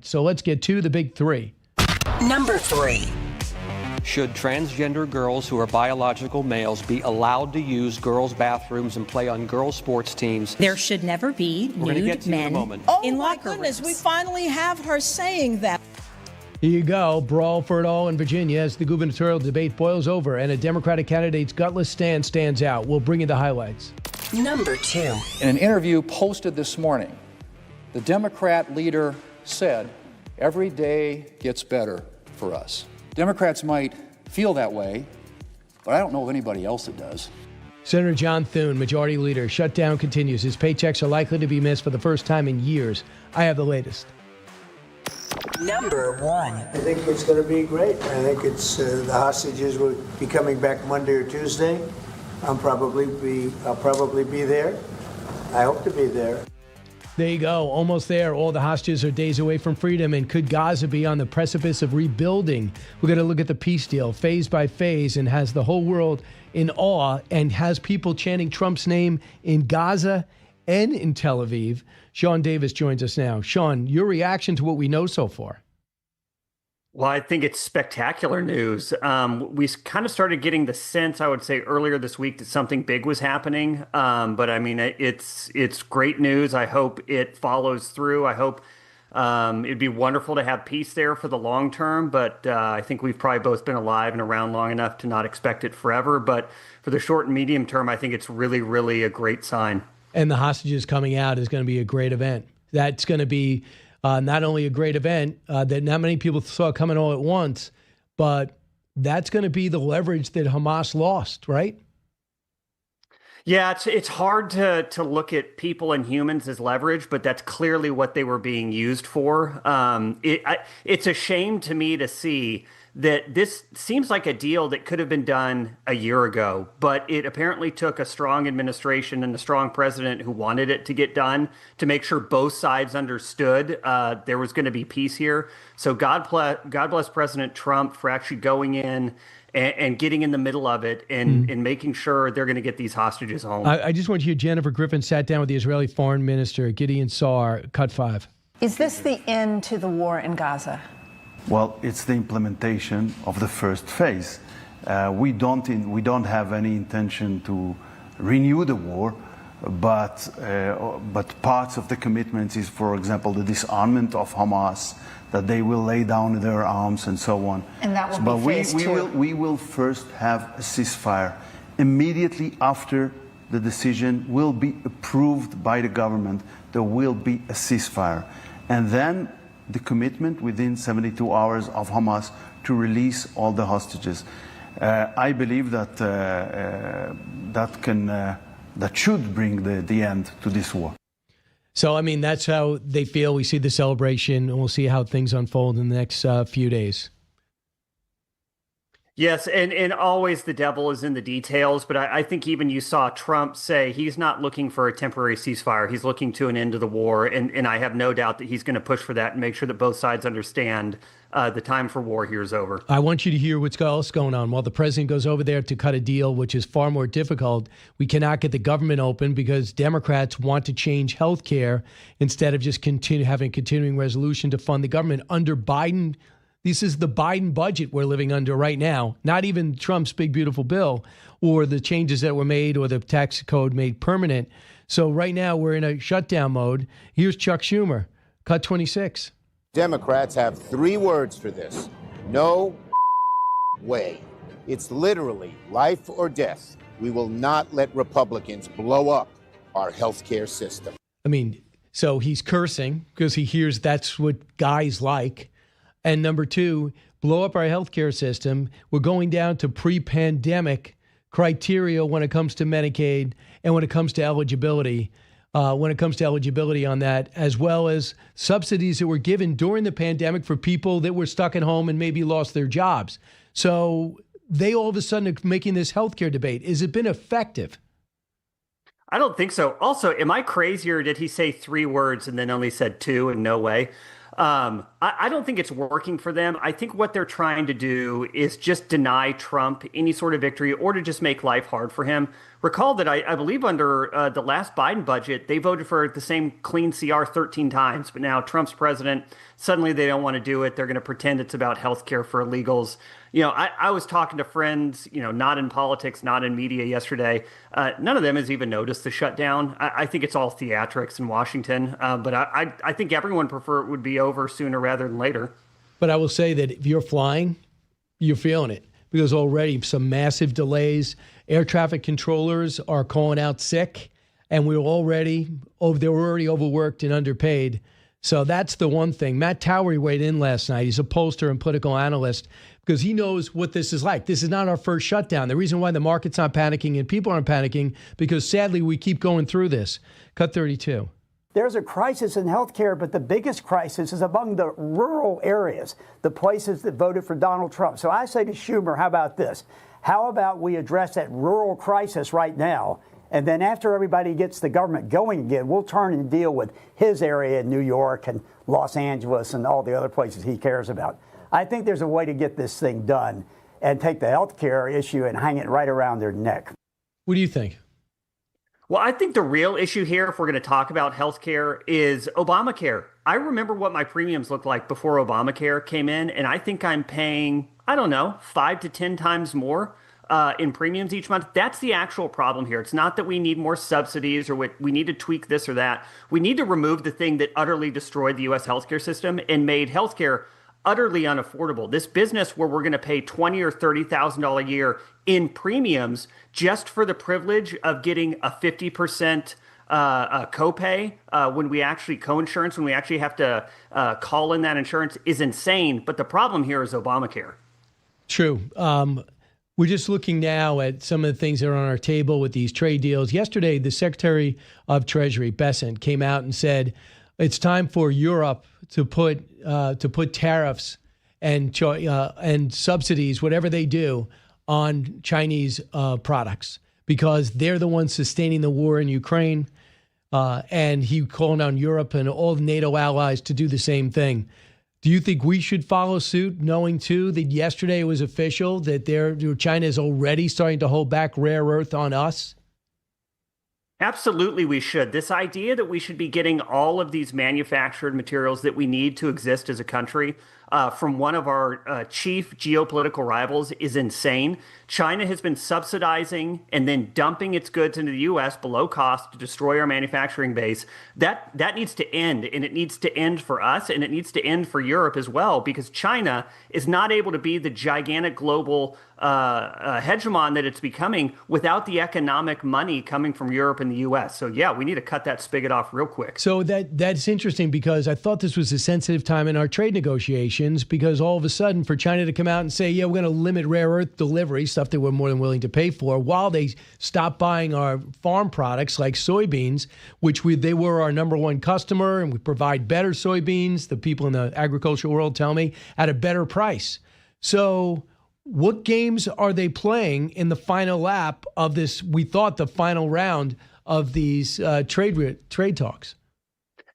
So let's get to the big three. Number 3. Should transgender girls who are biological males be allowed to use girls' bathrooms and play on girls' sports teams? There should never be nude men in locker rooms. We finally have her saying that. Here you go. Brawl for it all in Virginia as the gubernatorial debate boils over and a Democratic candidate's gutless stand stands out. We'll bring you the highlights. Number 2. In an interview posted this morning, the Democrat leader said, "Every day gets better for us." Democrats might feel that way, but I don't know of anybody else that does. Senator John Thune, Majority Leader. Shutdown continues. His paychecks are likely to be missed for the first time in years. I have the latest. Number 1. I think it's going to be great. I think it's the hostages will be coming back Monday or Tuesday. I'll probably be there. I hope to be there. There you go. Almost there. All the hostages are days away from freedom. And could Gaza be on the precipice of rebuilding? We're going to look at the peace deal phase by phase and has the whole world in awe and has people chanting Trump's name in Gaza and in Tel Aviv. Sean Davis joins us now. Sean, your reaction to what we know so far? Well, I think it's spectacular news. We kind of started getting the sense, I would say, earlier this week that something big was happening. But I mean, it's great news. I hope it follows through. I hope it'd be wonderful to have peace there for the long term. But I think we've probably both been alive and around long enough to not expect it forever. But for the short and medium term, I think it's really, really a great sign. And the hostages coming out is going to be a great event. That's going to be not only a great event that not many people saw coming all at once, but that's going to be the leverage that Hamas lost, right? Yeah, it's hard to look at people and humans as leverage, but that's clearly what they were being used for. It's a shame to me to see that this seems like a deal that could have been done a year ago, but it apparently took a strong administration and a strong president who wanted it to get done to make sure both sides understood there was going to be peace here. So God bless President Trump for actually going in and getting in the middle of it and making sure they're going to get these hostages home. I just want to hear Jennifer Griffin sat down with the Israeli Foreign Minister, Gideon Saar, cut 5. Is this the end to the war in Gaza? Well, it's the implementation of the first phase. We don't have any intention to renew the war, but parts of the commitments is, for example, the disarmament of Hamas, that they will lay down their arms and so on. And that will be phase 2. We will first have a ceasefire. Immediately after the decision will be approved by the government, there will be a ceasefire. And then the commitment within 72 hours of Hamas to release all the hostages. I believe that that should bring the end to this war. So, I mean, that's how they feel. We see the celebration, and we'll see how things unfold in the next few days. Yes, and always the devil is in the details, but I think even you saw Trump say he's not looking for a temporary ceasefire. He's looking to an end to the war, and I have no doubt that he's going to push for that and make sure that both sides understand the time for war here is over. I want you to hear what's else going on. While the president goes over there to cut a deal, which is far more difficult, we cannot get the government open because Democrats want to change health care instead of just having a continuing resolution to fund the government under Biden. This is the Biden budget we're living under right now, not even Trump's big, beautiful bill or the changes that were made or the tax code made permanent. So right now we're in a shutdown mode. Here's Chuck Schumer, cut 26. Democrats have 3 words for this. No way. It's literally life or death. We will not let Republicans blow up our healthcare system. I mean, so he's cursing because he hears that's what guys like. And number 2, blow up our healthcare system. We're going down to pre-pandemic criteria when it comes to Medicaid and when it comes to eligibility. On that, as well as subsidies that were given during the pandemic for people that were stuck at home and maybe lost their jobs. So they all of a sudden are making this healthcare debate. Has it been effective? I don't think so. Also, am I crazy or did he say 3 words and then only said 2 and no way? I I don't think it's working for them. I think what they're trying to do is just deny Trump any sort of victory or to just make life hard for him. Recall that I believe under the last Biden budget, they voted for the same clean CR 13 times. But now Trump's president, suddenly they don't want to do it. They're going to pretend it's about health care for illegals. I was talking to friends, not in politics, not in media yesterday. None of them has even noticed the shutdown. I think it's all theatrics in Washington. But I think everyone prefer it would be over sooner rather than later. But I will say that if you're flying, you're feeling it because already some massive delays. Air traffic controllers are calling out sick, and they're already overworked and underpaid. So that's the one thing. Matt Towery weighed in last night. He's a pollster and political analyst because he knows what this is like. This is not our first shutdown. The reason why the market's not panicking and people aren't panicking because sadly we keep going through this. Cut 32. There's a crisis in healthcare, but the biggest crisis is among the rural areas, the places that voted for Donald Trump. So I say to Schumer, how about this? How about we address that rural crisis right now? And then after everybody gets the government going again, we'll turn and deal with his area in New York and Los Angeles and all the other places he cares about. I think there's a way to get this thing done and take the healthcare issue and hang it right around their neck. What do you think? Well, I think the real issue here, if we're going to talk about healthcare, is Obamacare. I remember what my premiums looked like before Obamacare came in, and I think I'm paying, 5 to 10 times more in premiums each month. That's the actual problem here. It's not that we need more subsidies or we need to tweak this or that. We need to remove the thing that utterly destroyed the U.S. healthcare system and made healthcare utterly unaffordable. This business where we're going to pay $20,000 or $30,000 a year in premiums just for the privilege of getting a 50% copay when we actually co-insurance, when we actually have to call in that insurance is insane. But the problem here is Obamacare. True. We're just looking now at some of the things that are on our table with these trade deals. Yesterday, the Secretary of Treasury, Bessent, came out and said it's time for Europe to put tariffs and subsidies, whatever they do, on Chinese products because they're the ones sustaining the war in Ukraine. And he called on Europe and all the NATO allies to do the same thing. Do you think we should follow suit, knowing, too, that yesterday it was official that China is already starting to hold back rare earth on us? Absolutely, we should. This idea that we should be getting all of these manufactured materials that we need to exist as a country from one of our chief geopolitical rivals is insane. China has been subsidizing and then dumping its goods into the U.S. below cost to destroy our manufacturing base. That needs to end, and it needs to end for us, and it needs to end for Europe as well, because China is not able to be the gigantic global hegemon that it's becoming without the economic money coming from Europe and the U.S. So, yeah, we need to cut that spigot off real quick. So that's interesting because I thought this was a sensitive time in our trade negotiations because all of a sudden for China to come out and say, yeah, we're going to limit rare earth delivery, stuff that we're more than willing to pay for, while they stop buying our farm products like soybeans, which they were our number one customer, and we provide better soybeans, the people in the agricultural world tell me, at a better price. So what games are they playing in the final lap of this, we thought, the final round of these trade talks?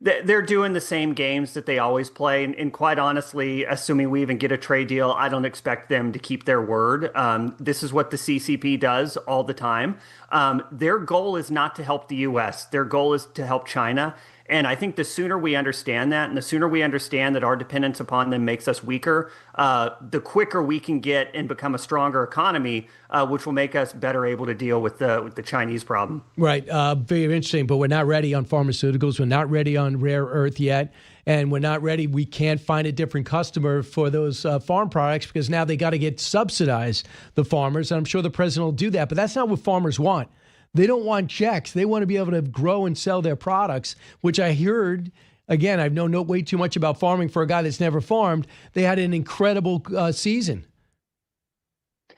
They're doing the same games that they always play. And quite honestly, assuming we even get a trade deal, I don't expect them to keep their word. This is what the CCP does all the time. Their goal is not to help the U.S. Their goal is to help China. And I think the sooner we understand that, and the sooner we understand that our dependence upon them makes us weaker, the quicker we can get and become a stronger economy, which will make us better able to deal with the Chinese problem. Right. Very interesting. But we're not ready on pharmaceuticals. We're not ready on rare earth yet. And we're not ready. We can't find a different customer for those farm products because now they got to get subsidized, the farmers. And I'm sure the president will do that. But that's not what farmers want. They don't want checks. They want to be able to grow and sell their products, which I heard, again, I've known way too much about farming for a guy that's never farmed. They had an incredible season.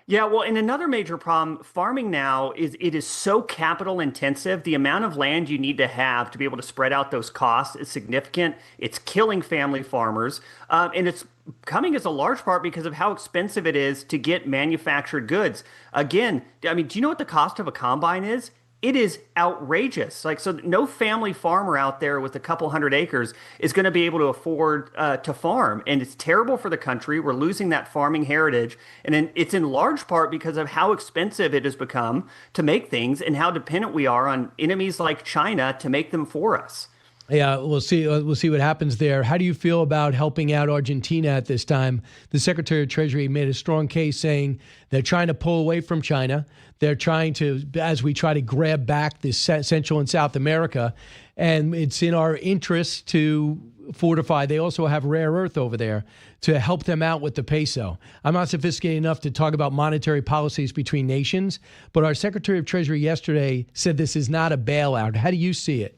Yeah, well, and another major problem, farming now is it is so capital intensive. The amount of land you need to have to be able to spread out those costs is significant. It's killing family farmers. And it's coming as a large part because of how expensive it is to get manufactured goods. Again, I mean, do you know what the cost of a combine is? it is outrageous. Like, so no family farmer out there with a couple hundred acres is going to be able to afford to farm. And it's terrible for the country. We're losing that farming heritage. And it's in large part because of how expensive it has become to make things and how dependent we are on enemies like China to make them for us. Yeah, we'll see. We'll see what happens there. How do you feel about helping out Argentina at this time? The Secretary of Treasury made a strong case saying they're trying to pull away from China. They're trying to, as we try to grab back this Central and South America, and it's in our interest to fortify. They also have rare earth over there to help them out with the peso. I'm not sophisticated enough to talk about monetary policies between nations, but our Secretary of Treasury yesterday said this is not a bailout. How do you see it?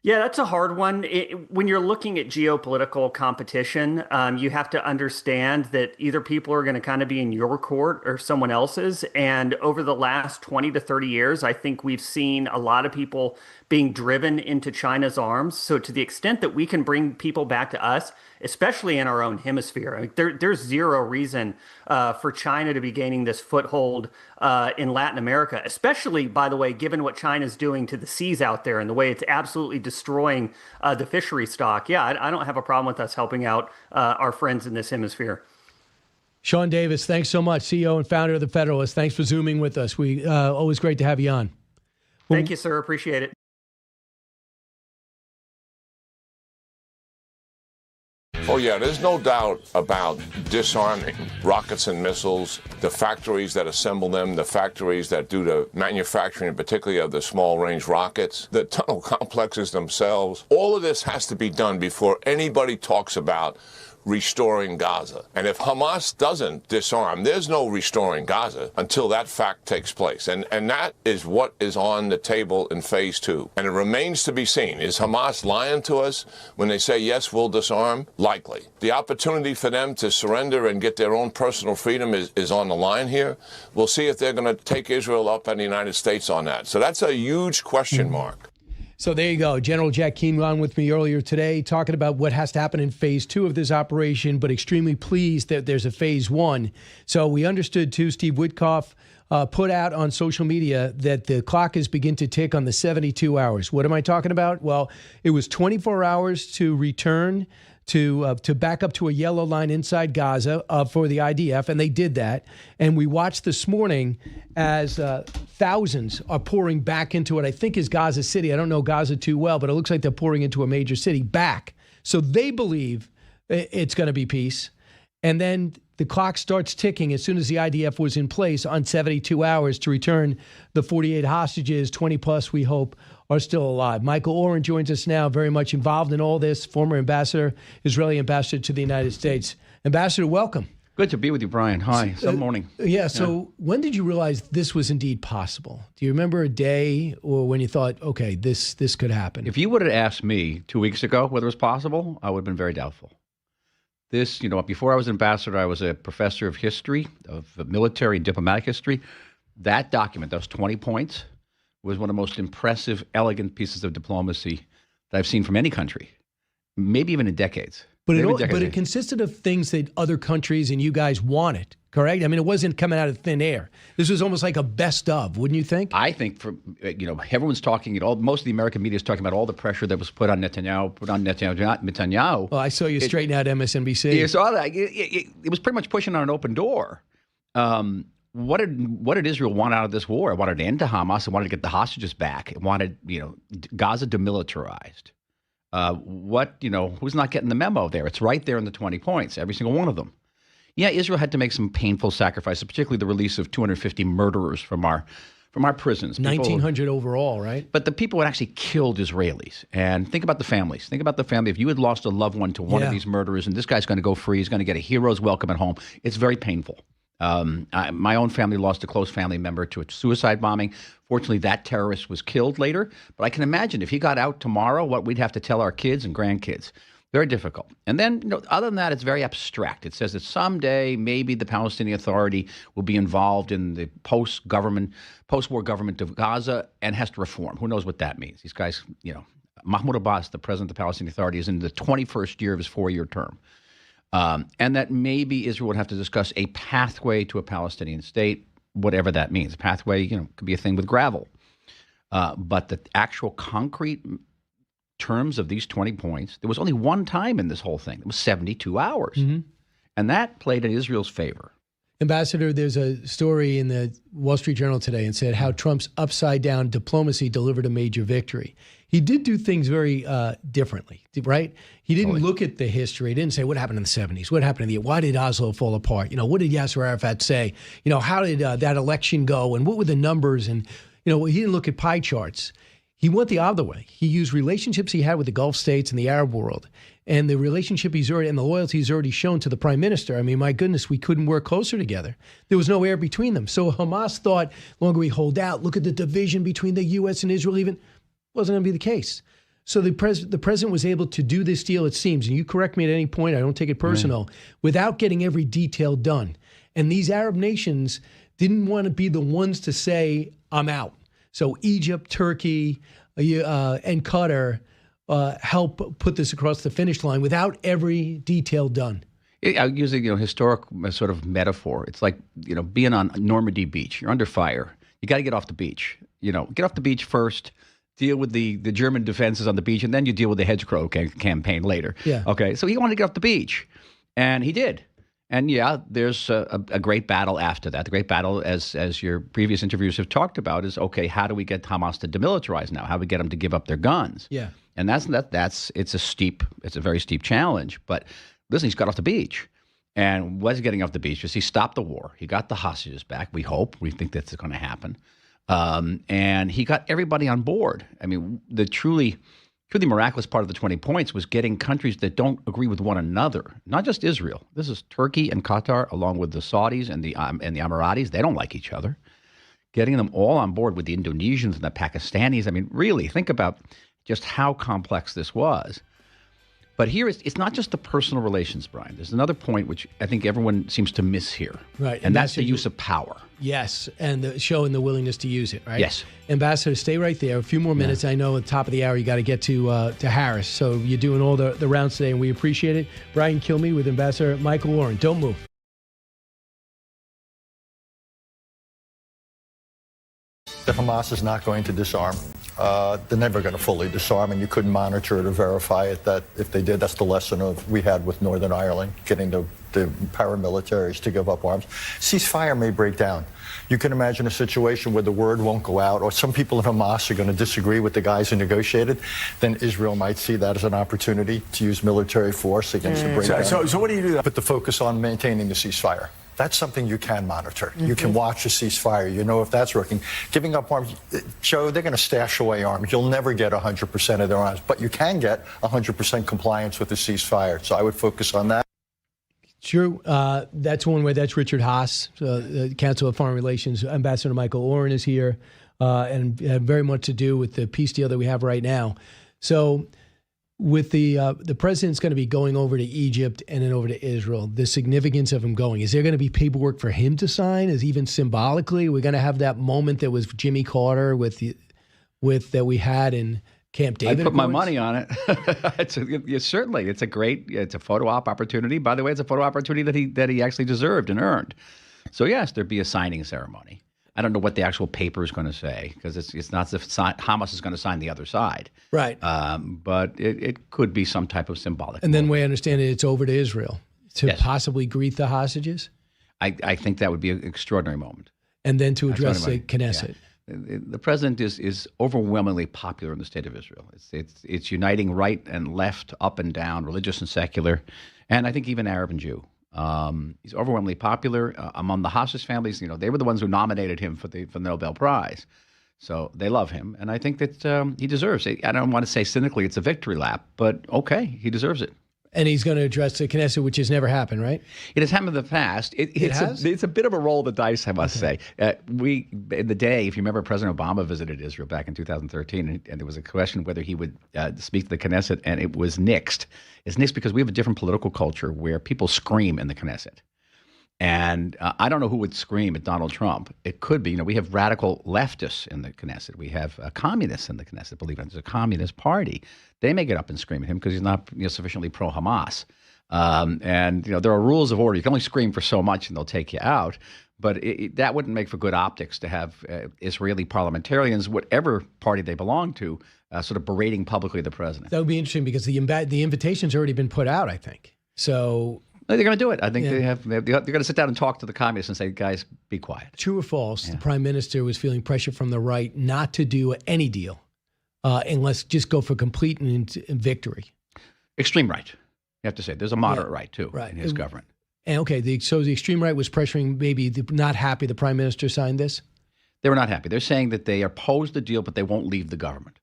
Yeah, that's a hard one. When you're looking at geopolitical competition, you have to understand that either people are going to kind of be in your court or someone else's. And over the last 20 to 30 years, I think we've seen a lot of people being driven into China's arms. So to the extent that we can bring people back to us, especially in our own hemisphere, I mean, there's zero reason for China to be gaining this foothold in Latin America, especially, by the way, given what China's doing to the seas out there and the way it's absolutely destroying the fishery stock. Yeah, I don't have a problem with us helping out our friends in this hemisphere. Sean Davis, thanks so much, CEO and founder of the Federalist. Thanks for Zooming with us. We always great to have you on. Thank you, sir. Appreciate it. Oh, yeah, there's no doubt about disarming rockets and missiles, the factories that assemble them, the factories that do the manufacturing, particularly of the small-range rockets, the tunnel complexes themselves. All of this has to be done before anybody talks about restoring Gaza. And if Hamas doesn't disarm, there's no restoring Gaza until that fact takes place. And that is what is on the table in phase 2. And it remains to be seen. Is Hamas lying to us when they say, yes, we'll disarm? Likely. The opportunity for them to surrender and get their own personal freedom is on the line here. We'll see if they're going to take Israel up and the United States on that. So that's a huge question mark. So there you go. General Jack Keane on with me earlier today talking about what has to happen in phase 2 of this operation, but extremely pleased that there's a phase 1. So we understood, too, Steve Witkoff put out on social media that the clock is begin to tick on the 72 hours. What am I talking about? Well, it was 24 hours to return to back up to a yellow line inside Gaza for the IDF, and they did that. And we watched this morning as thousands are pouring back into what I think is Gaza City. I don't know Gaza too well, but it looks like they're pouring into a major city back. So they believe it's going to be peace. And then the clock starts ticking as soon as the IDF was in place on 72 hours to return the 48 hostages, 20 plus, we hope, are still alive. Michael Oren joins us now, very much involved in all this, former ambassador, Israeli ambassador to the United States. Ambassador, welcome. Good to be with you, Brian. Hi, some morning. So when did you realize this was indeed possible? Do you remember a day or when you thought, okay, this could happen? If you would have asked me 2 weeks ago whether it was possible, I would have been very doubtful. This, before I was ambassador, I was a professor of history, of military and diplomatic history. That document, those 20 points, was one of the most impressive, elegant pieces of diplomacy that I've seen from any country, maybe even in decades. But it consisted of things that other countries and you guys wanted, correct? I mean, it wasn't coming out of thin air. This was almost like a best of, wouldn't you think? I think, everyone's talking, most of the American media is talking about all the pressure that was put on Netanyahu. Well, I saw you straighten out MSNBC. You saw that. It was pretty much pushing on an open door. What did Israel want out of this war? It wanted an end to Hamas. It wanted to get the hostages back. It wanted, Gaza demilitarized. Who's not getting the memo there? It's right there in the 20 points, every single one of them. Yeah, Israel had to make some painful sacrifices, particularly the release of 250 murderers from our prisons. 1,900 overall, right? But the people had actually killed Israelis. And think about the families. Think about the family. If you had lost a loved one to one of these murderers and this guy's going to go free, he's going to get a hero's welcome at home, it's very painful. My own family lost a close family member to a suicide bombing. Fortunately, that terrorist was killed later. But I can imagine if he got out tomorrow, what we'd have to tell our kids and grandkids. Very difficult. And then, other than that, it's very abstract. It says that someday maybe the Palestinian Authority will be involved in the post-war government of Gaza and has to reform. Who knows what that means? These guys, Mahmoud Abbas, the president of the Palestinian Authority, is in the 21st year of his 4-year term. And that maybe Israel would have to discuss a pathway to a Palestinian state, whatever that means. A pathway, could be a thing with gravel. But the actual concrete terms of these 20 points, there was only one time in this whole thing. It was 72 hours. Mm-hmm. And that played in Israel's favor. Ambassador, there's a story in the Wall Street Journal today and said how Trump's upside-down diplomacy delivered a major victory. He did do things very differently, right? He didn't look at the history. He didn't say what happened in the 70s, what happened in the, why did Oslo fall apart? What did Yasser Arafat say? How did that election go, and what were the numbers? And he didn't look at pie charts. He went the other way. He used relationships he had with the Gulf states and the Arab world, and the relationship and the loyalty he's already shown to the prime minister. I mean, my goodness, we couldn't work closer together. There was no air between them. So Hamas thought, longer we hold out, look at the division between the U.S. and Israel, even wasn't going to be the case. So the president was able to do this deal, it seems, and you correct me at any point, I don't take it personal, without getting every detail done. And these Arab nations didn't want to be the ones to say, I'm out. So Egypt, Turkey, and Qatar help put this across the finish line without every detail done. I'm using historic sort of metaphor. It's like being on Normandy Beach. You're under fire. You got to get off the beach. Get off the beach first. Deal with the German defenses on the beach, and then you deal with the hedgerow campaign later. Yeah. Okay. So he wanted to get off the beach, and he did. And yeah, there's a great battle after that. The great battle, as your previous interviews have talked about, is okay. How do we get Hamas to demilitarize now? How do we get them to give up their guns? Yeah. And it's a very steep challenge. But listen, he's got off the beach, and was getting off the beach is he stopped the war. He got the hostages back. We think that's going to happen, and he got everybody on board. I mean, the truly miraculous part of the 20 points was getting countries that don't agree with one another, not just Israel. This is Turkey and Qatar, along with the Saudis and the Emiratis. They don't like each other. Getting them all on board with the Indonesians and the Pakistanis. I mean, really, think about just how complex this was. But here, it's not just the personal relations, Brian. There's another point which I think everyone seems to miss here. Right. And that's the use of power. Yes, and showing the willingness to use it, right? Yes. Ambassador, stay right there. A few more minutes. Yeah. I know at the top of the hour you got to get to Harris. So you're doing all the rounds today, and we appreciate it. Brian Kilmeade with Ambassador Michael Oren. Don't move. If Hamas is not going to disarm, they're never going to fully disarm, and you couldn't monitor it or verify it. That if they did, that's the lesson we had with Northern Ireland, getting the paramilitaries to give up arms. Ceasefire may break down. You can imagine a situation where the word won't go out, or some people in Hamas are going to disagree with the guys who negotiated. Then Israel might see that as an opportunity to use military force against the breakdown. So what do you do? Put the focus on maintaining the ceasefire. That's something you can monitor. You can watch a ceasefire. You know if that's working. Giving up arms, Joe, they're going to stash away arms. You'll never get 100% of their arms, but you can get 100% compliance with the ceasefire. So I would focus on that. True. That's one way. That's Richard Haas, Council of Foreign Relations. Ambassador Michael Oren is here, and had very much to do with the peace deal that we have right now. So with the president's going to be going over to Egypt and then over to Israel, the significance of him going, is there going to be paperwork for him to sign? Is even symbolically, we're going to have that moment that was Jimmy Carter with that we had in Camp David? I put my money on it. Certainly. It's a photo op opportunity. By the way, it's a photo opportunity that he actually deserved and earned. So yes, there'd be a signing ceremony. I don't know what the actual paper is going to say, because it's not as if Hamas is going to sign the other side. Right. But it could be some type of symbolic. And then we understand it's over to Israel to possibly greet the hostages? I think that would be an extraordinary moment. And then to address the Knesset. Yeah. The president is overwhelmingly popular in the state of Israel. It's uniting right and left, up and down, religious and secular, and I think even Arab and Jew. He's overwhelmingly popular among the hostage families. They were the ones who nominated him for the Nobel Prize, so they love him, and I think that he deserves it. I don't want to say cynically it's a victory lap, but okay, he deserves it. And he's going to address the Knesset, which has never happened, right? It has happened in the past. It's a bit of a roll of the dice, I must say. In the day, if you remember, President Obama visited Israel back in 2013, and there was a question whether he would speak to the Knesset, and it was nixed. It's nixed because we have a different political culture where people scream in the Knesset. And I don't know who would scream at Donald Trump. It could be, we have radical leftists in the Knesset. We have communists in the Knesset, believe it or not. There's a communist party. They may get up and scream at him because he's not sufficiently pro-Hamas. And there are rules of order. You can only scream for so much and they'll take you out. But that wouldn't make for good optics to have Israeli parliamentarians, whatever party they belong to, sort of berating publicly the president. That would be interesting because the invitation's already been put out, I think. So they're going to do it. I think they're going to sit down and talk to the communists and say, guys, be quiet. True or false, the prime minister was feeling pressure from the right not to do any deal unless just go for complete victory. Extreme right. You have to say. There's a moderate right, too, in his government. And so the extreme right was pressuring, maybe not happy the prime minister signed this? They were not happy. They're saying that they oppose the deal, but they won't leave the government.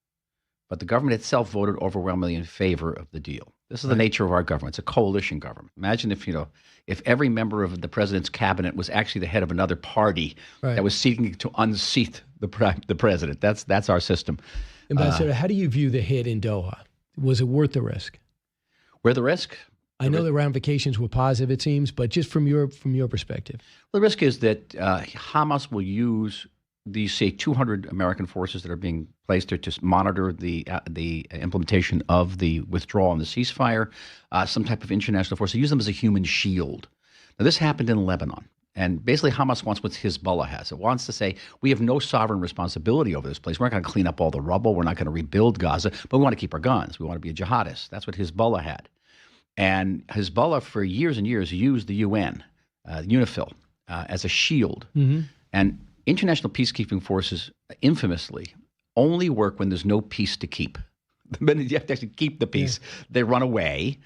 But the government itself voted overwhelmingly in favor of the deal. This is the nature of our government. It's a coalition government. Imagine if every member of the president's cabinet was actually the head of another party that was seeking to unseat the president. That's our system. Ambassador, how do you view the hit in Doha? Was it worth the risk? Where the risk? I know the ramifications were positive, it seems, but just from your perspective. The risk is that Hamas will use these, say, 200 American forces that are being placed there to monitor the implementation of the withdrawal and the ceasefire, some type of international force. They use them as a human shield. Now, this happened in Lebanon. And basically, Hamas wants what Hezbollah has. It wants to say, we have no sovereign responsibility over this place. We're not going to clean up all the rubble. We're not going to rebuild Gaza, but we want to keep our guns. We want to be a jihadist. That's what Hezbollah had. And Hezbollah, for years and years, used the UN, UNIFIL, as a shield. Mm-hmm. And international peacekeeping forces, infamously, only work when there's no peace to keep. The minute you have to actually keep the peace, they run away,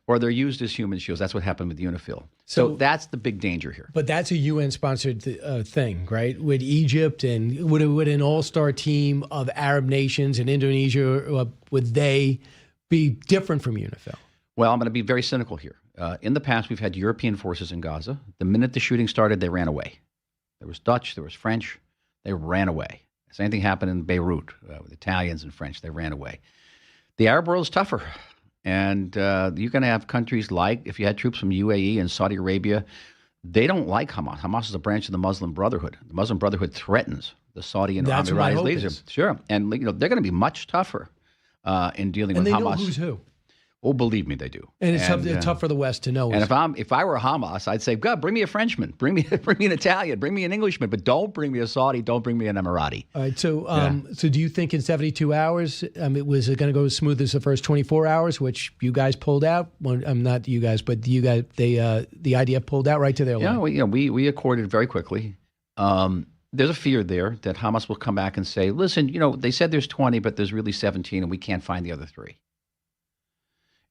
or they're used as human shields. That's what happened with UNIFIL. So that's the big danger here. But that's a UN-sponsored thing, right? Would Egypt and would an all-star team of Arab nations and Indonesia, would they be different from UNIFIL? Well, I'm going to be very cynical here. In the past, we've had European forces in Gaza. The minute the shooting started, they ran away. There was Dutch, there was French. They ran away. Same thing happened in Beirut with Italians and French. They ran away. The Arab world is tougher. And you're going to have countries like, if you had troops from UAE and Saudi Arabia, they don't like Hamas. Hamas is a branch of the Muslim Brotherhood. The Muslim Brotherhood threatens the Saudi and Emiratis leaders. Sure. And they're going to be much tougher in dealing with Hamas. And they know who's who. Oh, believe me, they do. And it's tough for the West to know. And if I were Hamas, I'd say, God, bring me a Frenchman, bring me an Italian, bring me an Englishman, but don't bring me a Saudi, don't bring me an Emirati. All right. So do you think in 72 hours, was it going to go as smooth as the first 24 hours, which you guys pulled out? Well, not you guys, but you guys, the IDF pulled out right to their line. Yeah, we accorded very quickly. There's a fear there that Hamas will come back and say, listen, they said there's 20, but there's really 17, and we can't find the other 3.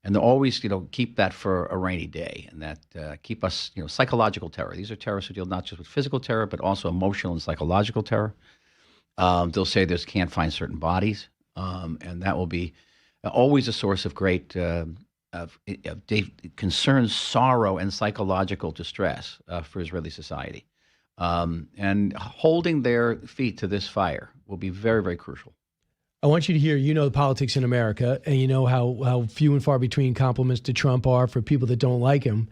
And they'll always, keep that for a rainy day, and that keep us, psychological terror. These are terrorists who deal not just with physical terror, but also emotional and psychological terror. They'll say they can't find certain bodies, and that will be always a source of great concern, sorrow, and psychological distress for Israeli society. And holding their feet to this fire will be very, very crucial. I want you to hear, the politics in America, and you know how few and far between compliments to Trump are for people that don't like him.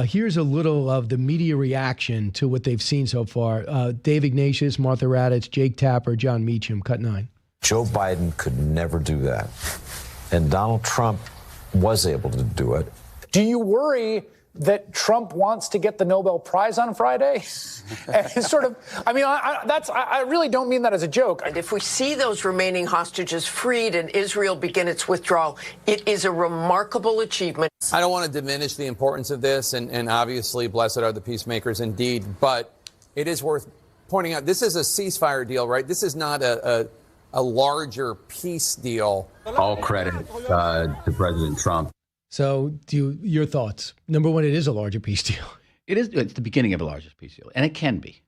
Here's a little of the media reaction to what they've seen so far. Dave Ignatius, Martha Raddatz, Jake Tapper, John Meacham, Cut 9. Joe Biden could never do that. And Donald Trump was able to do it. Do you worry that Trump wants to get the Nobel Prize on Friday? It's sort of, I really don't mean that as a joke. And if we see those remaining hostages freed and Israel begin its withdrawal, it is a remarkable achievement. I don't want to diminish the importance of this, and obviously blessed are the peacemakers indeed, but it is worth pointing out, this is a ceasefire deal, right? This is not a larger peace deal. All credit to President Trump. So your thoughts? Number one, it is a larger peace deal. It's the beginning of a larger peace deal, and it can be.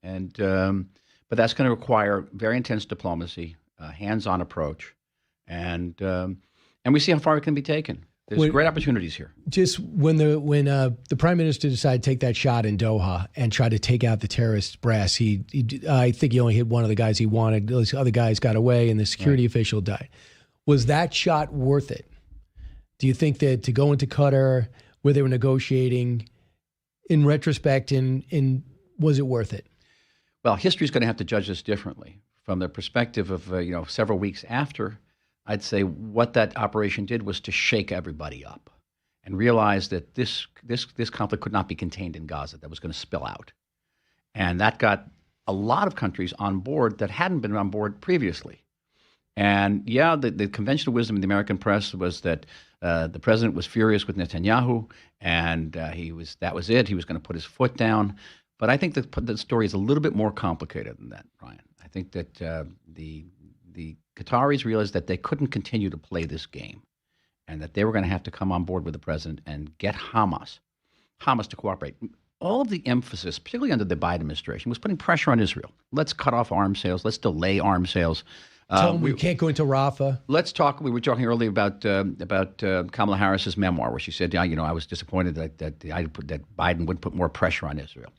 And but that's going to require very intense diplomacy, hands-on approach, and we see how far it can be taken. There's great opportunities here. Just when the prime minister decided to take that shot in Doha and try to take out the terrorist brass, I think he only hit one of the guys he wanted. Those other guys got away, and the security official died. Was that shot worth it? Do you think that to go into Qatar where they were negotiating, in retrospect, was it worth it? Well, history is going to have to judge this differently. From the perspective of several weeks after, I'd say what that operation did was to shake everybody up and realize that this conflict could not be contained in Gaza. That was going to spill out. And that got a lot of countries on board that hadn't been on board previously. And yeah, the conventional wisdom in the American press was that the president was furious with Netanyahu, and that was it. He was going to put his foot down. But I think the story is a little bit more complicated than that, Brian. I think that the Qataris realized that they couldn't continue to play this game, and that they were going to have to come on board with the president and get Hamas to cooperate. All of the emphasis, particularly under the Biden administration, was putting pressure on Israel. Let's cut off arms sales. Let's delay arms sales. Tell them we can't go into Rafah. Let's talk. We were talking earlier about Kamala Harris's memoir, where she said, "Yeah, I was disappointed that Biden would put more pressure on Israel."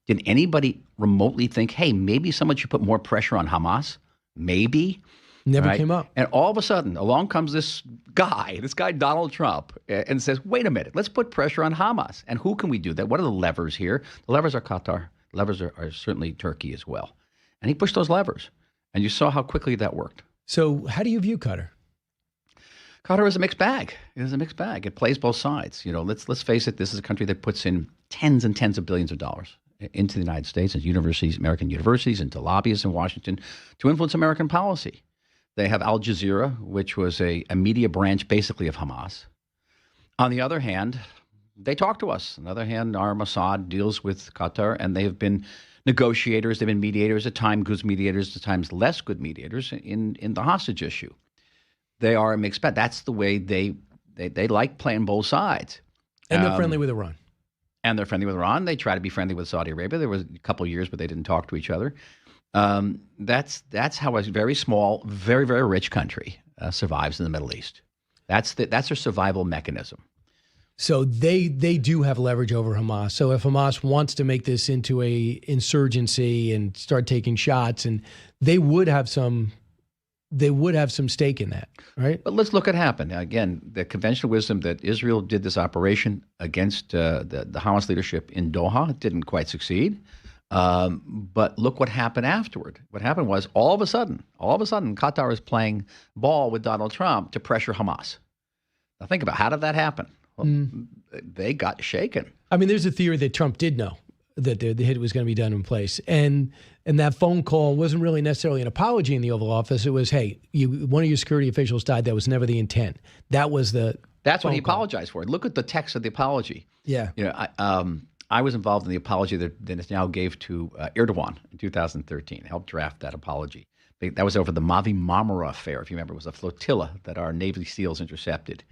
Did anybody remotely think, "Hey, maybe someone should put more pressure on Hamas"? Maybe. Never came up. And all of a sudden, along comes this guy Donald Trump, and says, "Wait a minute, let's put pressure on Hamas." And who can we do that? What are the levers here? The levers are Qatar. The levers are certainly Turkey as well. And he pushed those levers. And you saw how quickly that worked. So how do you view Qatar? Qatar is a mixed bag. It is a mixed bag. It plays both sides. Let's face it. This is a country that puts in tens and tens of billions of dollars into the United States and universities, American universities, into lobbyists in Washington to influence American policy. They have Al Jazeera, which was a media branch basically of Hamas. On the other hand, they talk to us. On the other hand, our Mossad deals with Qatar, and they have been negotiators, they've been mediators, at times good mediators, at times less good mediators in the hostage issue. They are a mixed bag. That's the way they like playing both sides. And they're friendly with Iran. And they're friendly with Iran. They try to be friendly with Saudi Arabia. There was a couple of years, but they didn't talk to each other. That's how a very small, very, very rich country survives in the Middle East. That's their survival mechanism. So they do have leverage over Hamas. So if Hamas wants to make this into a insurgency and start taking shots, and they would have some stake in that, right? But let's look what happened. Again, the conventional wisdom that Israel did this operation against the Hamas leadership in Doha. It didn't quite succeed. But look what happened afterward. What happened was all of a sudden, Qatar is playing ball with Donald Trump to pressure Hamas. Now think about, how did that happen? Well, they got shaken. I mean, there's a theory that Trump did know that the hit was going to be done in place. And that phone call wasn't really necessarily an apology in the Oval Office. It was, hey, one of your security officials died. That was never the intent. That's what he apologized for. Look at the text of the apology. Yeah. I was involved in the apology that Netanyahu gave to Erdogan in 2013, helped draft that apology. That was over the Mavi Marmara affair. If you remember, it was a flotilla that our Navy SEALs intercepted.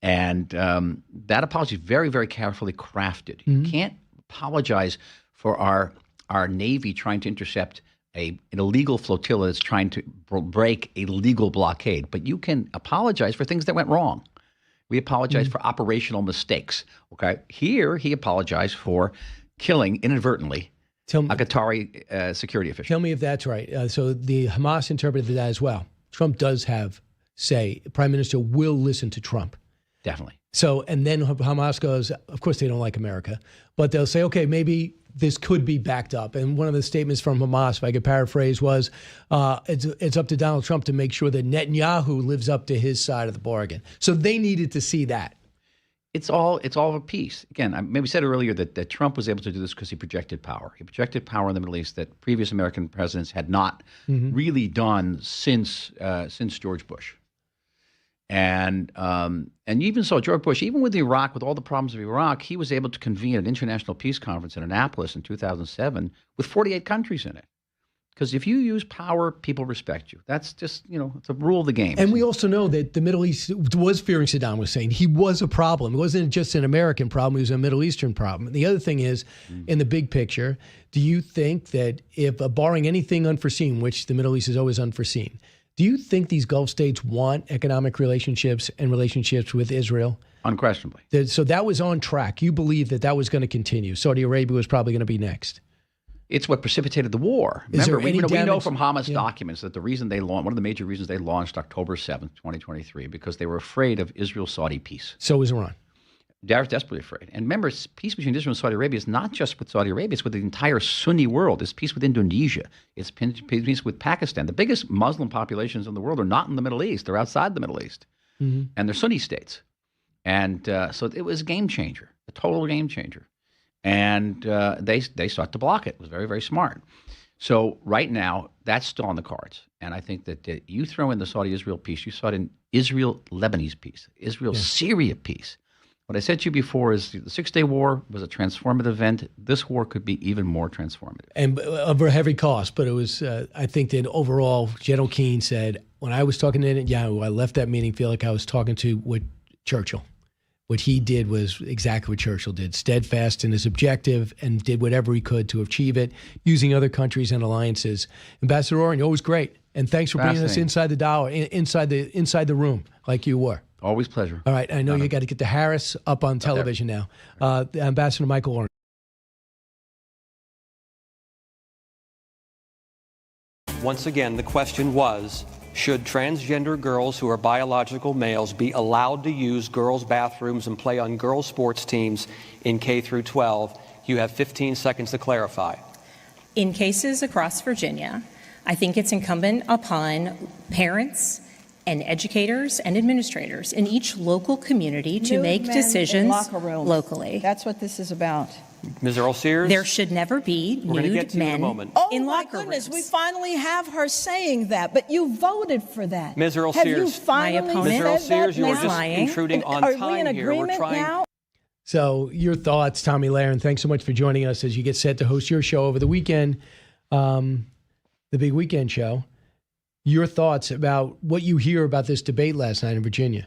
And that apology is very, very carefully crafted. You can't apologize for our Navy trying to intercept an illegal flotilla that's trying to break a legal blockade. But you can apologize for things that went wrong. We apologize for operational mistakes. Okay, here he apologized for killing inadvertently a Qatari security official. Tell me if that's right. So the Hamas interpreted that as well. Trump does have say. Prime Minister will listen to Trump. Definitely. So, and then Hamas goes, of course they don't like America, but they'll say, okay, maybe this could be backed up. And one of the statements from Hamas, if I could paraphrase, was it's up to Donald Trump to make sure that Netanyahu lives up to his side of the bargain. So they needed to see that. It's all of a piece. Again, I maybe said earlier that Trump was able to do this because he projected power. He projected power in the Middle East that previous American presidents had not really done since George Bush. And even so, George Bush, even with Iraq, with all the problems of Iraq, he was able to convene an international peace conference in Annapolis in 2007 with 48 countries in it. Because if you use power, people respect you. That's just, it's a rule of the game. And we also know that the Middle East was fearing Saddam Hussein. He was a problem. It wasn't just an American problem. It was a Middle Eastern problem. The other thing is, in the big picture, do you think that if, barring anything unforeseen, which the Middle East is always unforeseen, do you think these Gulf states want economic relationships and relationships with Israel? Unquestionably. So that was on track. You believe that was going to continue. Saudi Arabia was probably going to be next. It's what precipitated the war. Remember, we know from Hamas documents that one of the major reasons they launched October 7th, 2023, because they were afraid of Israel-Saudi peace. So was Iran. They're desperately afraid. And remember, peace between Israel and Saudi Arabia is not just with Saudi Arabia, it's with the entire Sunni world. It's peace with Indonesia. It's peace with Pakistan. The biggest Muslim populations in the world are not in the Middle East. They're outside the Middle East. And they're Sunni states. And so it was a game changer, a total game changer. And they sought to block it. It was very, very smart. So right now, that's still on the cards. And I think that you throw in the Saudi-Israel piece, you saw it in Israel-Lebanese piece, Israel-Syria piece. What I said to you before is the Six-Day War was a transformative event. This war could be even more transformative. And of a heavy cost, but it was, I think that overall, General Keane said, when I was talking to Netanyahu, I left that meeting feel like I was talking to Churchill. What he did was exactly what Churchill did, steadfast in his objective and did whatever he could to achieve it using other countries and alliances. Ambassador Oren, you're always great. And thanks for bringing us inside the dollar, inside the room like you were. Always pleasure. All right. I know you got to get the Harris up on television now. Ambassador Michael Oren. Once again, the question was, should transgender girls who are biological males be allowed to use girls' bathrooms and play on girls' sports teams in K through 12? You have 15 seconds to clarify. In cases across Virginia, I think it's incumbent upon parents and educators and administrators in each local community to make decisions locally. That's what this is about. Ms. Earl Sears? There should never be nude men in locker rooms. Oh, my goodness, we finally have her saying that, but you voted for that. Ms. Earl Sears. Have you finally Ms. Earl Sears, you are just lying. intruding on Are time we in here. agreement now? So your thoughts, Tomi Lahren, thanks so much for joining us as you get set to host your show over the weekend, the big weekend show. Your thoughts about what you hear about this debate last night in Virginia.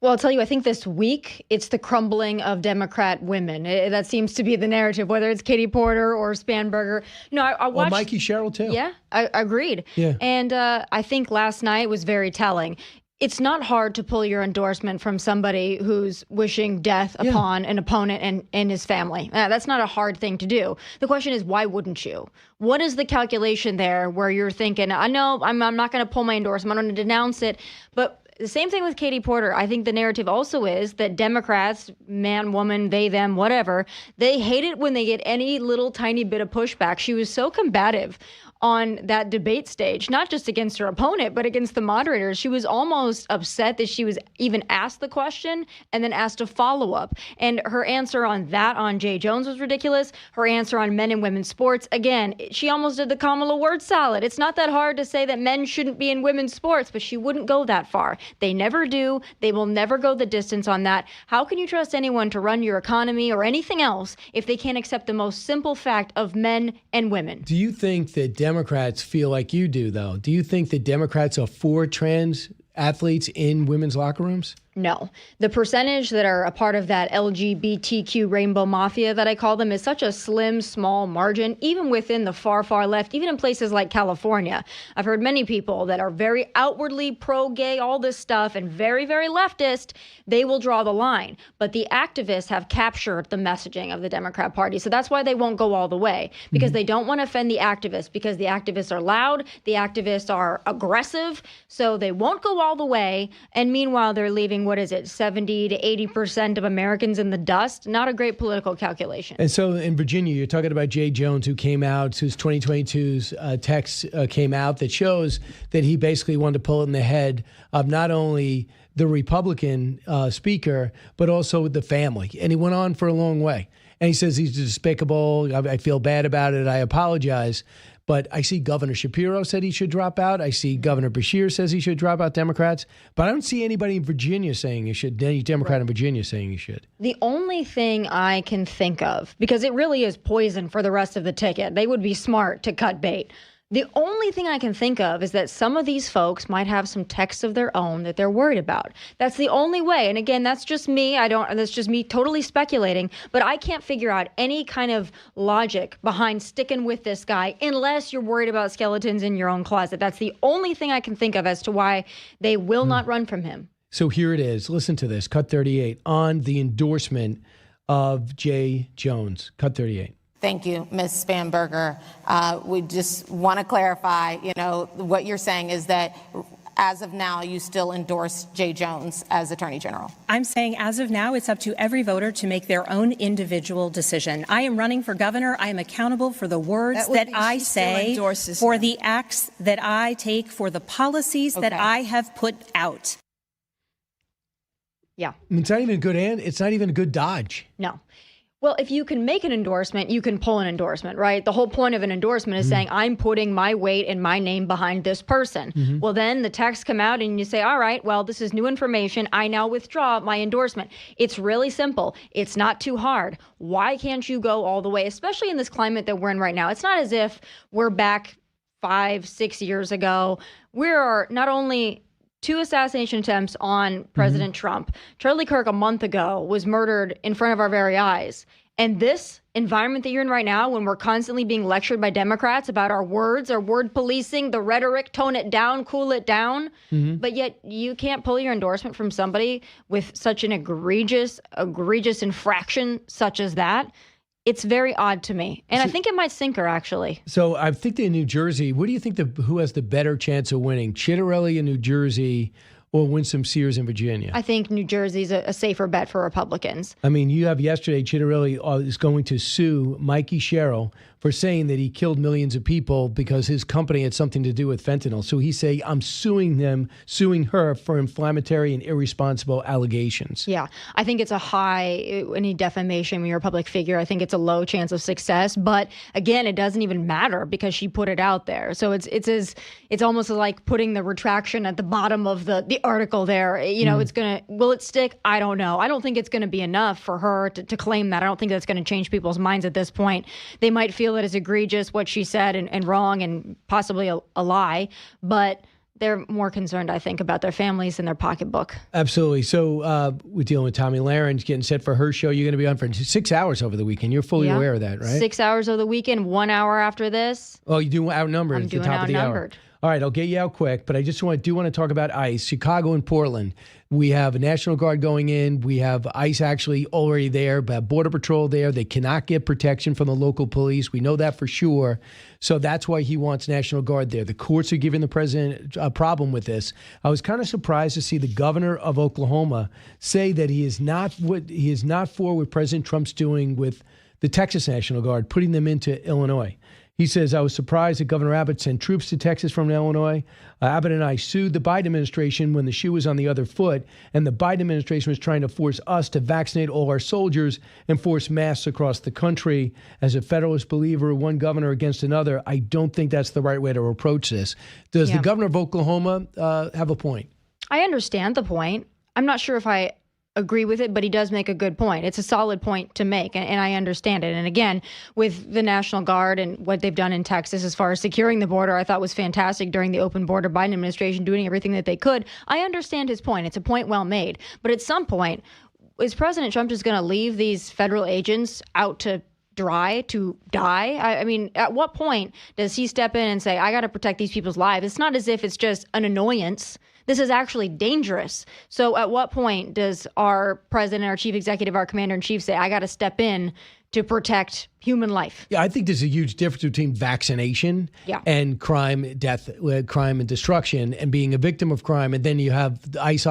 Well, I'll tell you, I think this week it's the crumbling of Democrat women. That seems to be the narrative, whether it's Katie Porter or Spanberger. No, I watched. Mikey Sherrill, too. Yeah, I agreed. Yeah. And I think last night was very telling. It's not hard to pull your endorsement from somebody who's wishing death upon an opponent and his family. That's not a hard thing to do. The question is, why wouldn't you? What is the calculation there where you're thinking, I know I'm not going to pull my endorsement, I'm going to denounce it, but the same thing with Katie Porter. I think the narrative also is that Democrats, man, woman, they, them, whatever, they hate it when they get any little tiny bit of pushback. She was so combative on that debate stage, not just against her opponent, but against the moderators. She was almost upset that she was even asked the question and then asked a follow-up. And her answer on Jay Jones was ridiculous. Her answer on men and women's sports, again, she almost did the Kamala word salad. It's not that hard to say that men shouldn't be in women's sports, but she wouldn't go that far. They never do. They will never go the distance on that. How can you trust anyone to run your economy or anything else if they can't accept the most simple fact of men and women? Do you think that Democrats feel like you do, though? Do you think that Democrats are for trans athletes in women's locker rooms? No. The percentage that are a part of that LGBTQ rainbow mafia that I call them is such a slim, small margin, even within the far, far left, even in places like California. I've heard many people that are very outwardly pro-gay, all this stuff, and very, very leftist. They will draw the line. But the activists have captured the messaging of the Democrat Party. So that's why they won't go all the way, because they don't want to offend the activists, because the activists are loud, the activists are aggressive, so they won't go all the way. And meanwhile, they're leaving, 70 to 80% of Americans in the dust. Not a great political calculation. And so in Virginia, you're talking about Jay Jones, who came out, whose 2022's text came out that shows that he basically wanted to pull it in the head of not only the Republican speaker, but also the family. And he went on for a long way. And he says he's despicable. I feel bad about it. I apologize. But I see Governor Shapiro said he should drop out. I see Governor Beshear says he should drop out, Democrats. But I don't see anybody in Virginia saying he should, any Democrat in Virginia saying he should. The only thing I can think of, because it really is poison for the rest of the ticket, they would be smart to cut bait. The only thing I can think of is that some of these folks might have some texts of their own that they're worried about. That's the only way. And again, that's just me. That's just me totally speculating, but I can't figure out any kind of logic behind sticking with this guy unless you're worried about skeletons in your own closet. That's the only thing I can think of as to why they will not run from him. So here it is. Listen to this. Cut 38 on the endorsement of Jay Jones. Cut 38. Thank you, Ms. Spanberger. We just want to clarify, what you're saying is that as of now, you still endorse Jay Jones as Attorney General. I'm saying as of now, it's up to every voter to make their own individual decision. I am running for governor. I am accountable for the words that I say, for the acts that I take, for the policies that I have put out. Yeah. It's not even a good dodge. No. Well, if you can make an endorsement, you can pull an endorsement, right? The whole point of an endorsement is saying, I'm putting my weight and my name behind this person. Well, then the texts come out and you say, all right, well, this is new information. I now withdraw my endorsement. It's really simple. It's not too hard. Why can't you go all the way, especially in this climate that we're in right now? It's not as if we're back 5-6 years ago. We are not only 2 assassination attempts on President Trump. Charlie Kirk a month ago was murdered in front of our very eyes. And this environment that you're in right now, when we're constantly being lectured by Democrats about our words, our word policing, the rhetoric, tone it down, cool it down, but yet you can't pull your endorsement from somebody with such an egregious infraction such as that. It's very odd to me. And I think it might sink her, actually. So I think that in New Jersey, what do you think who has the better chance of winning? Chitterelli in New Jersey or Winsome Sears in Virginia? I think New Jersey's a safer bet for Republicans. I mean, you have yesterday, Chitterelli is going to sue Mikey Sherrill for saying that he killed millions of people because his company had something to do with fentanyl. So he's saying, I'm suing her for inflammatory and irresponsible allegations. Yeah, I think it's a high, any defamation when you're a public figure, I think it's a low chance of success. But again, it doesn't even matter because she put it out there. So it's almost like putting the retraction at the bottom of the article there. You know, will it stick? I don't know. I don't think it's going to be enough for her to claim that. I don't think that's going to change people's minds at this point. They might feel it as egregious what she said and wrong and possibly a lie, but they're more concerned, I think, about their families and their pocketbook. Absolutely. So we're dealing with Tomi Lahren, getting set for her show. You're going to be on for 6 hours over the weekend. You're fully aware of that, right? 6 hours over the weekend, 1 hour after this. Oh, you do outnumbered I'm at the doing top of the hour. outnumbered. All right, I'll get you out quick, but I just want to talk about ICE, Chicago and Portland. We have a National Guard going in. We have ICE actually already there, but Border Patrol there. They cannot get protection from the local police. We know that for sure. So that's why he wants National Guard there. The courts are giving the president a problem with this. I was kind of surprised to see the governor of Oklahoma say that he is not for what President Trump's doing with the Texas National Guard, putting them into Illinois. He says, I was surprised that Governor Abbott sent troops to Texas from Illinois. Abbott and I sued the Biden administration when the shoe was on the other foot, and the Biden administration was trying to force us to vaccinate all our soldiers and force masks across the country. As a Federalist believer, one governor against another, I don't think that's the right way to approach this. Does the governor of Oklahoma have a point? I understand the point. I'm not sure if I agree with it, but he does make a good point. It's a solid point to make, and I understand it. And again, with the National Guard and what they've done in Texas as far as securing the border, I thought was fantastic during the open border Biden administration, doing everything that they could. I understand his point. It's a point well made. But at some point, is President Trump just going to leave these federal agents out to dry, to die? I mean, at what point does he step in and say, I got to protect these people's lives? It's not as if it's just an annoyance. This is actually dangerous. So at what point does our president, our chief executive, our commander in chief say, I got to step in to protect human life? Yeah, I think there's a huge difference between vaccination and crime, death, crime and destruction, and being a victim of crime. And then you have the ICE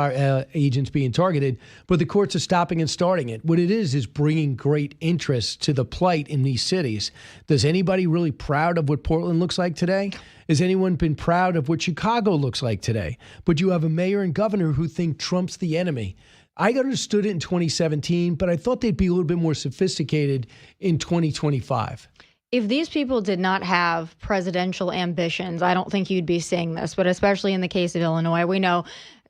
agents being targeted, but the courts are stopping and starting it. What it is bringing great interest to the plight in these cities. Does anybody really proud of what Portland looks like today? Has anyone been proud of what Chicago looks like today? But you have a mayor and governor who think Trump's the enemy. I understood it in 2017, but I thought they'd be a little bit more sophisticated in 2025. If these people did not have presidential ambitions, I don't think you'd be seeing this, but especially in the case of Illinois, we know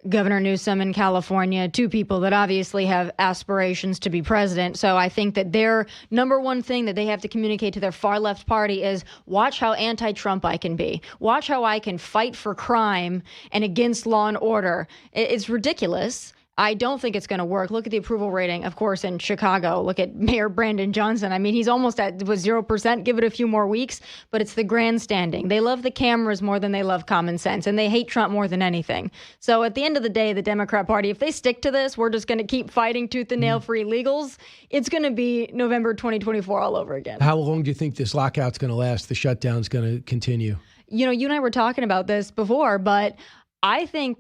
Governor Newsom in California, two people that obviously have aspirations to be president. So I think that their number one thing that they have to communicate to their far left party is watch how anti-Trump I can be. Watch how I can fight for crime and against law and order. It's ridiculous. I don't think it's going to work. Look at the approval rating, of course, in Chicago. Look at Mayor Brandon Johnson. I mean, he's almost at 0%. Give it a few more weeks. But it's the grandstanding. They love the cameras more than they love common sense. And they hate Trump more than anything. So at the end of the day, the Democrat Party, if they stick to this, we're just going to keep fighting tooth and nail for illegals. It's going to be November 2024 all over again. How long do you think this lockout's going to last? The shutdown's going to continue? You know, you and I were talking about this before, but I think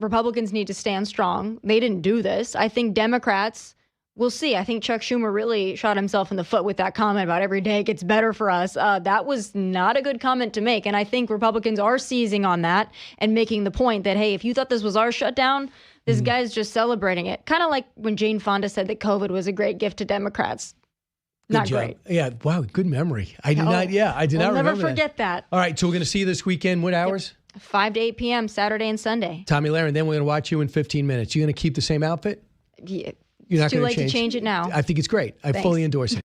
Republicans need to stand strong. They didn't do this. I think Democrats, we'll see. I think Chuck Schumer really shot himself in the foot with that comment about every day gets better for us. That was not a good comment to make. And I think Republicans are seizing on that and making the point that, hey, if you thought this was our shutdown, this guy's just celebrating it. Kind of like when Jane Fonda said that COVID was a great gift to Democrats. Not job. great. Yeah. Wow. Good memory. I did not. Yeah. I did not We'll never remember forget that. All right. So we're going to see you this weekend. What hours? 5 to 8 p.m. Saturday and Sunday. Tomi Lahren. Then we're going to watch you in 15 minutes. You going to keep the same outfit? Yeah. You're not It's too going late to change it now. I think it's great. I Thanks. fully endorse it.